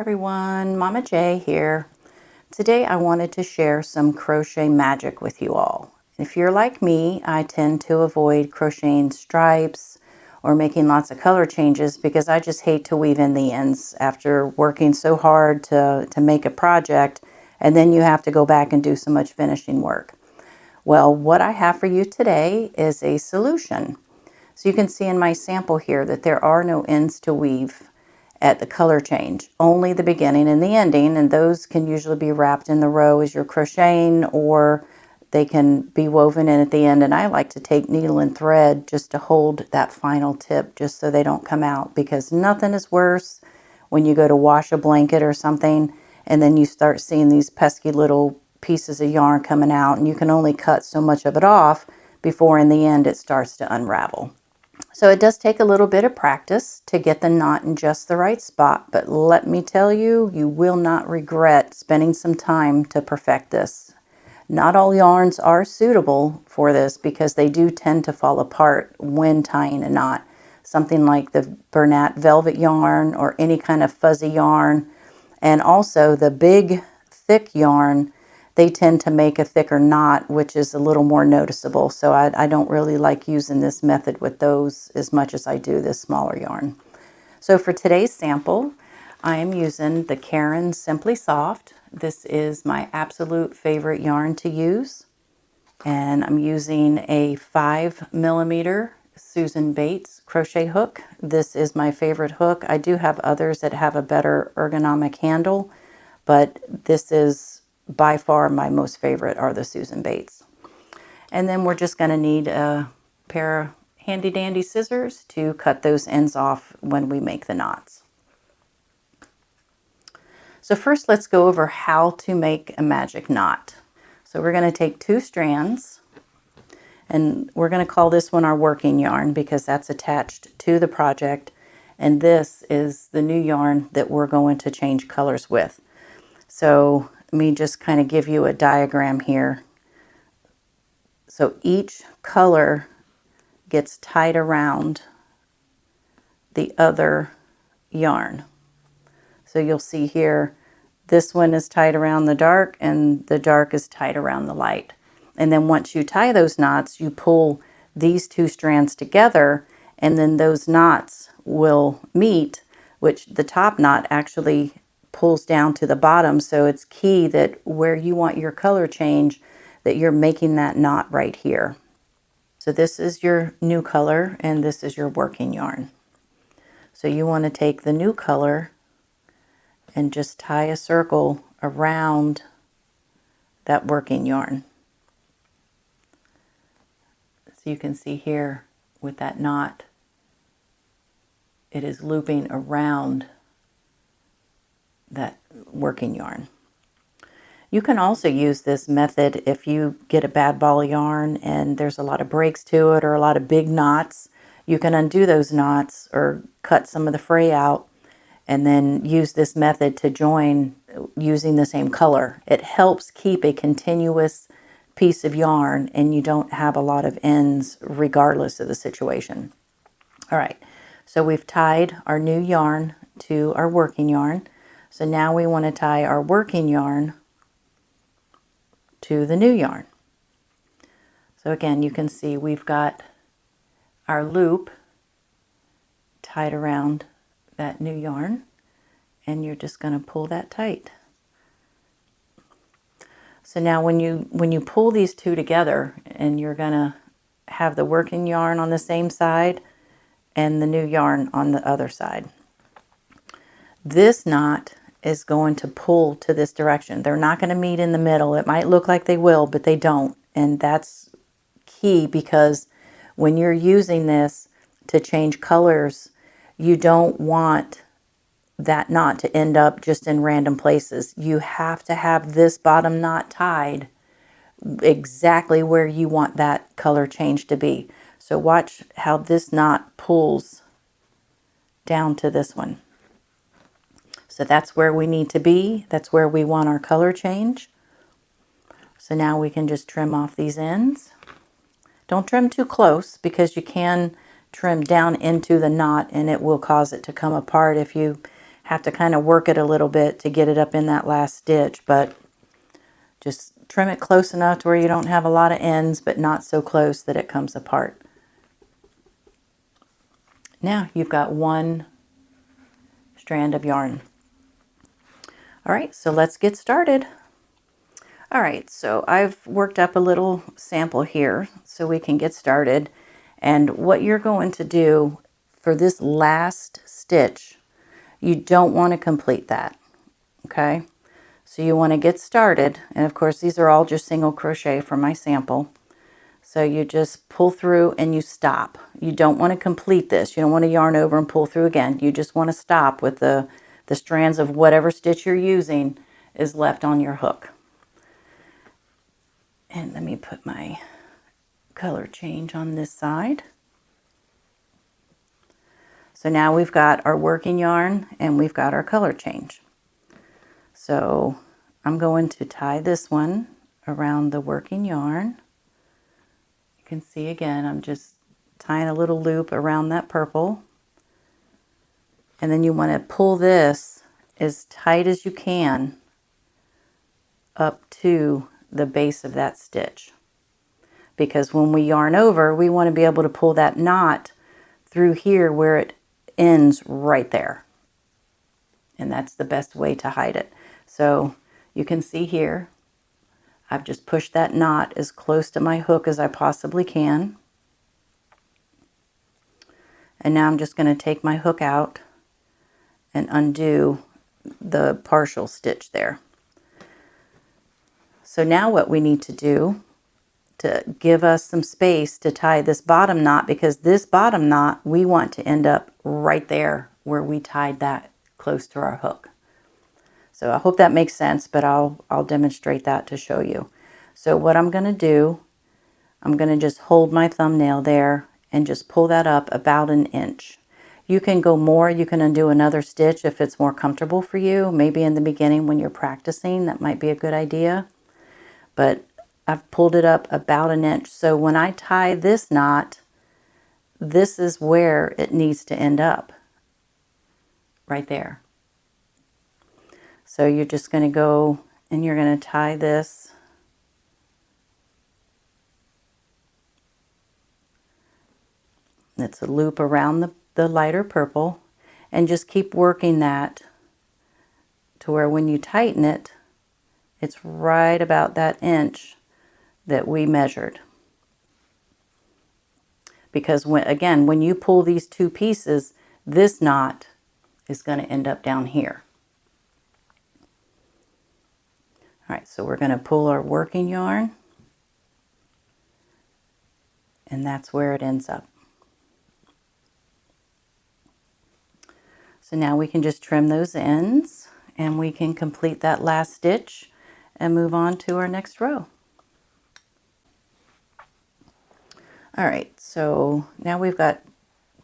everyone, Mama J here. Today I wanted to share some crochet magic with you all. If you're like me, I tend to avoid crocheting stripes or making lots of color changes because I just hate to weave in the ends after working so hard to make a project, and then you have to go back and do so much finishing work. Well, what I have for you today is a solution. So you can see in my sample here that there are no ends to weave at the color change, only the beginning and the ending, and those can usually be wrapped in the row as you're crocheting, or they can be woven in at the end. And I like to take needle and thread just to hold that final tip, just so they don't come out, because nothing is worse when you go to wash a blanket or something and then you start seeing these pesky little pieces of yarn coming out, and you can only cut so much of it off before in the end it starts to unravel. So it does take a little bit of practice to get the knot in just the right spot, but let me tell you, you will not regret spending some time to perfect this. Not all yarns are suitable for this because they do tend to fall apart when tying a knot. Something like the Bernat velvet yarn or any kind of fuzzy yarn, and also the big thick yarn, they tend to make a thicker knot, which is a little more noticeable. So I don't really like using this method with those as much as I do this smaller yarn. So for today's sample, I am using the Caron Simply Soft. This is my absolute favorite yarn to use. And I'm using a 5mm Susan Bates crochet hook. This is my favorite hook. I do have others that have a better ergonomic handle, but this is by far my most favorite are the Susan Bates. And then we're just going to need a pair of handy dandy scissors to cut those ends off when we make the knots. So first let's go over how to make a magic knot. So we're going to take 2 strands, and we're going to call this one our working yarn because that's attached to the project, and this is the new yarn that we're going to change colors with. So let me just kind of give you a diagram here. So each color gets tied around the other yarn. So you'll see here, this one is tied around the dark and the dark is tied around the light. And then once you tie those knots, you pull these 2 strands together, and then those knots will meet, which the top knot actually pulls down to the bottom. So it's key that where you want your color change, that you're making that knot right here. So this is your new color and this is your working yarn. So you want to take the new color and just tie a circle around that working yarn. So you can see here with that knot, it is looping around that working yarn. You can also use this method if you get a bad ball of yarn and there's a lot of breaks to it or a lot of big knots. You can undo those knots or cut some of the fray out and then use this method to join using the same color. It helps keep a continuous piece of yarn and you don't have a lot of ends regardless of the situation. All right, so we've tied our new yarn to our working yarn. So now we want to tie our working yarn to the new yarn. So again, you can see we've got our loop tied around that new yarn, and you're just going to pull that tight. So now when you pull these 2 together, and you're going to have the working yarn on the same side and the new yarn on the other side. This knot is going to pull to this direction. They're not going to meet in the middle. It might look like they will, but they don't. And that's key because when you're using this to change colors, you don't want that knot to end up just in random places. You have to have this bottom knot tied exactly where you want that color change to be. So watch how this knot pulls down to this one. So that's where we need to be. That's where we want our color change. So now we can just trim off these ends. Don't trim too close because you can trim down into the knot and it will cause it to come apart if you Have to kind of work it a little bit to get it up in that last stitch, but just trim it close enough to where you don't have a lot of ends, but not so close that it comes apart. Now you've got one strand of yarn. All right, so let's get started. All right, so I've worked up a little sample here so we can get started. And what you're going to do for this last stitch, you don't want to complete that, okay? So you want to get started, and of course these are all just single crochet from my sample. So you just pull through and you stop. You don't want to complete this. You don't want to yarn over and pull through again. You just want to stop with the strands of whatever stitch you're using is left on your hook. And let me put my color change on this side. So now we've got our working yarn and we've got our color change. So I'm going to tie this one around the working yarn. You can see again, I'm just tying a little loop around that purple. And then you want to pull this as tight as you can up to the base of that stitch. Because when we yarn over, we want to be able to pull that knot through here where it ends right there. And that's the best way to hide it. So you can see here, I've just pushed that knot as close to my hook as I possibly can. And now I'm just going to take my hook out and undo the partial stitch there. So now what we need to do to give us some space to tie this bottom knot, because this bottom knot we want to end up right there where we tied that close to our hook. So I hope that makes sense, but I'll demonstrate that to show you. So what I'm going to do, I'm going to just hold my thumbnail there and just pull that up about an inch. You can go more, you can undo another stitch if it's more comfortable for you. Maybe in the beginning when you're practicing, that might be a good idea. But I've pulled it up about an inch. So when I tie this knot, this is where it needs to end up. Right there. So you're just going to go and you're going to tie this. It's a loop around the lighter purple, and just keep working that to where when you tighten it, it's right about that inch that we measured. Because when you pull these two pieces, this knot is going to end up down here. All right, so we're going to pull our working yarn, and that's where it ends up. So now we can just trim those ends, and we can complete that last stitch and move on to our next row. All right, so now we've got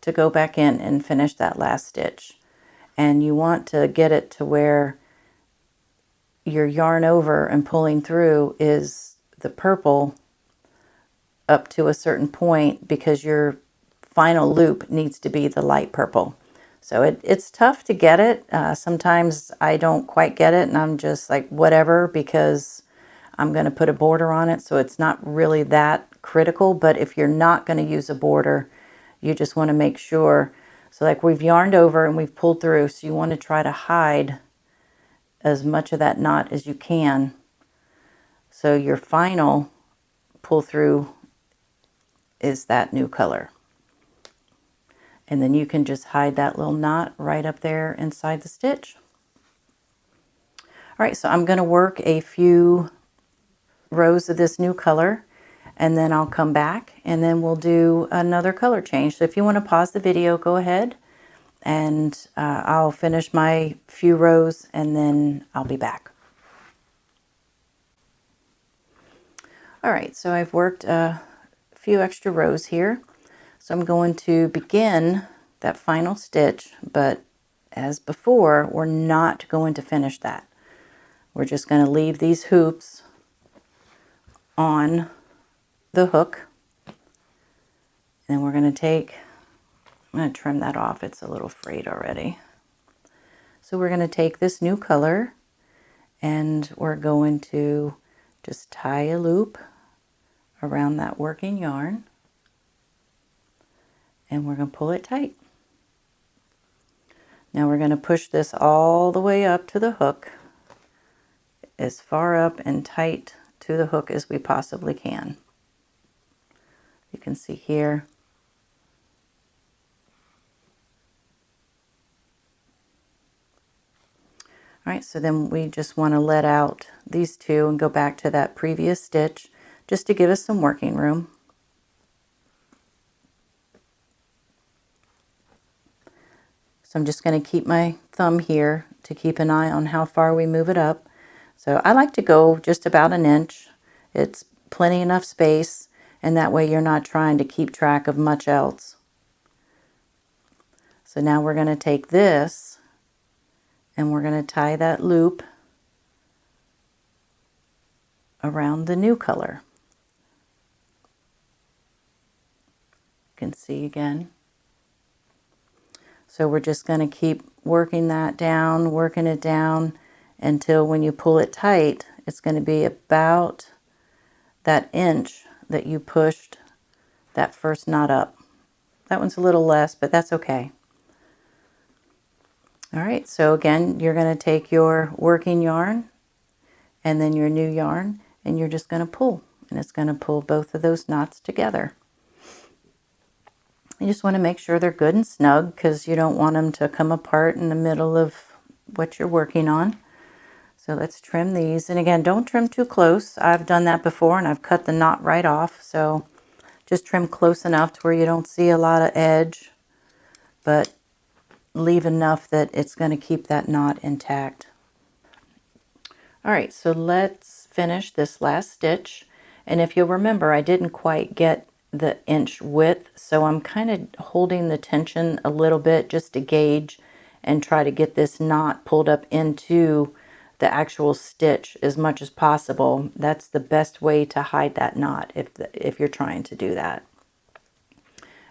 to go back in and finish that last stitch. And you want to get it to where your yarn over and pulling through is the purple up to a certain point, because your final loop needs to be the light purple. So it's tough to get it. Sometimes I don't quite get it and I'm just like, whatever, because I'm going to put a border on it. So it's not really that critical. But if you're not going to use a border, you just want to make sure. So like we've yarned over and we've pulled through. So you want to try to hide as much of that knot as you can. So your final pull through is that new color. And then you can just hide that little knot right up there inside the stitch. All right, so I'm going to work a few rows of this new color, and then I'll come back and then we'll do another color change. So if you want to pause the video, go ahead, and I'll finish my few rows and then I'll be back. All right, so I've worked a few extra rows here. So I'm going to begin that final stitch, but as before, we're not going to finish that. We're just going to leave these hoops on the hook. And then we're going to I'm going to trim that off. It's a little frayed already. So we're going to take this new color and we're going to just tie a loop around that working yarn, and we're going to pull it tight. Now we're going to push this all the way up to the hook, as far up and tight to the hook as we possibly can. You can see here. All right, so then we just want to let out these two and go back to that previous stitch just to give us some working room. So I'm just going to keep my thumb here to keep an eye on how far we move it up. So I like to go just about an inch. It's plenty enough space, and that way you're not trying to keep track of much else. So now we're going to take this and we're going to tie that loop around the new color. You can see again. So we're just going to keep working that down, working it down until when you pull it tight, it's going to be about that inch that you pushed that first knot up. That one's a little less, but that's okay. All right, so again, you're going to take your working yarn and then your new yarn, and you're just going to pull, and it's going to pull both of those knots together. You just want to make sure they're good and snug because you don't want them to come apart in the middle of what you're working on. So let's trim these. And again, don't trim too close. I've done that before and I've cut the knot right off. So just trim close enough to where you don't see a lot of edge, but leave enough that it's going to keep that knot intact. All right, so let's finish this last stitch. And if you'll remember, I didn't quite get the inch width, so I'm kind of holding the tension a little bit just to gauge and try to get this knot pulled up into the actual stitch as much as possible. That's the best way to hide that knot if you're trying to do that.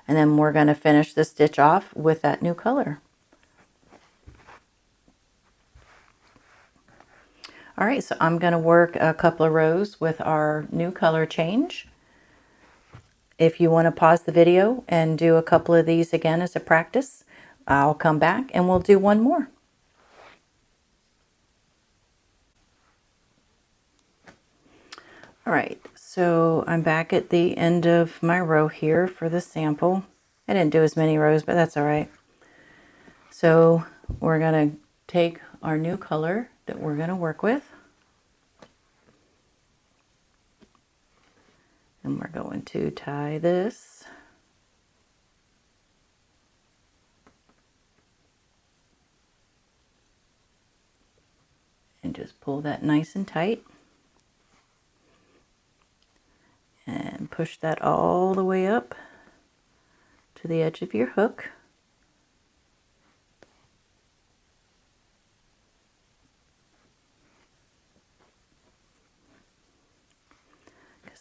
And then we're going to finish the stitch off with that new color. All right, so I'm going to work a couple of rows with our new color change. If you want to pause the video and do a couple of these again as a practice, I'll come back and we'll do one more. All right, so I'm back at the end of my row here for the sample. I didn't do as many rows, but that's all right. So we're going to take our new color that we're going to work with, and we're going to tie this and just pull that nice and tight and push that all the way up to the edge of your hook.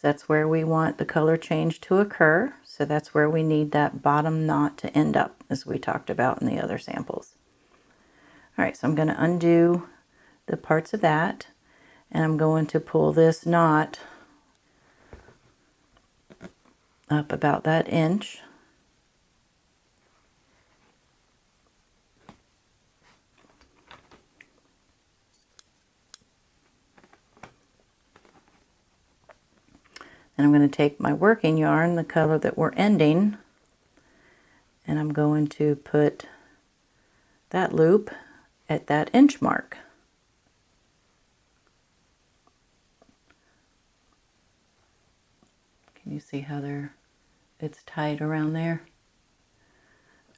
That's where we want the color change to occur. So that's where we need that bottom knot to end up, as we talked about in the other samples. All right, so I'm going to undo the parts of that, and I'm going to pull this knot up about that inch. And I'm going to take my working yarn, the color that we're ending, and I'm going to put that loop at that inch mark. Can you see how it's tight around there?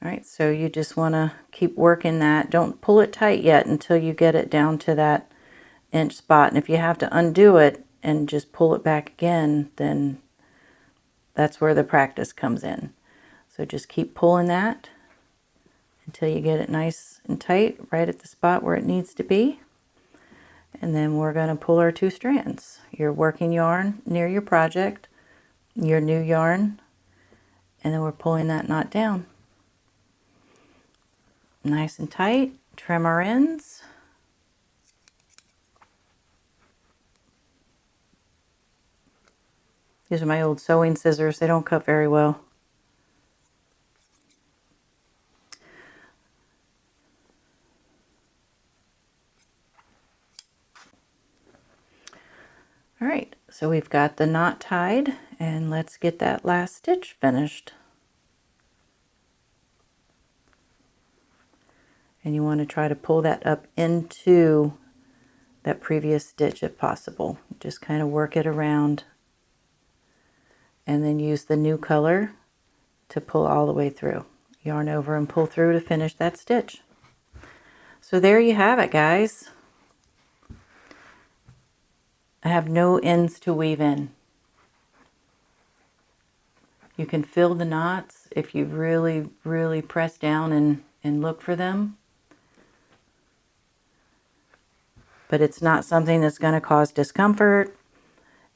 All right, so you just want to keep working that. Don't pull it tight yet until you get it down to that inch spot. And if you have to undo it and just pull it back again, then that's where the practice comes in. So just keep pulling that until you get it nice and tight right at the spot where it needs to be. And then we're going to pull our two strands. Your working yarn near your project, your new yarn, and then we're pulling that knot down. Nice and tight, trim our ends. These are my old sewing scissors. They don't cut very well. All right, so we've got the knot tied, and let's get that last stitch finished. And you want to try to pull that up into that previous stitch if possible. Just kind of work it around and then use the new color to pull all the way through. Yarn over and pull through to finish that stitch. So there you have it, guys. I have no ends to weave in. You can fill the knots if you really press down and look for them. But it's not something that's going to cause discomfort.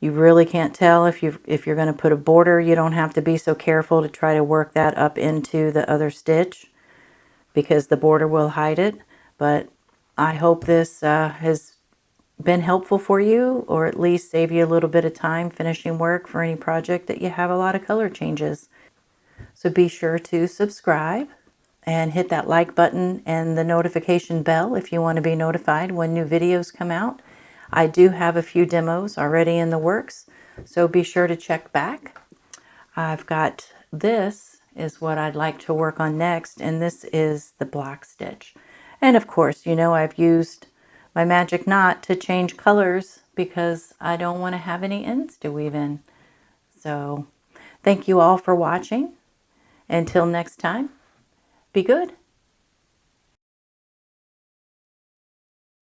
You really can't tell if you're going to put a border. You don't have to be so careful to try to work that up into the other stitch because the border will hide it. But I hope this has been helpful for you, or at least save you a little bit of time finishing work for any project that you have a lot of color changes. So be sure to subscribe and hit that like button and the notification bell if you want to be notified when new videos come out. I do have a few demos already in the works, so be sure to check back. I've got this is what I'd like to work on next, and this is the block stitch. And of course, you know, I've used my magic knot to change colors because I don't want to have any ends to weave in. So thank you all for watching. Until next time, be good.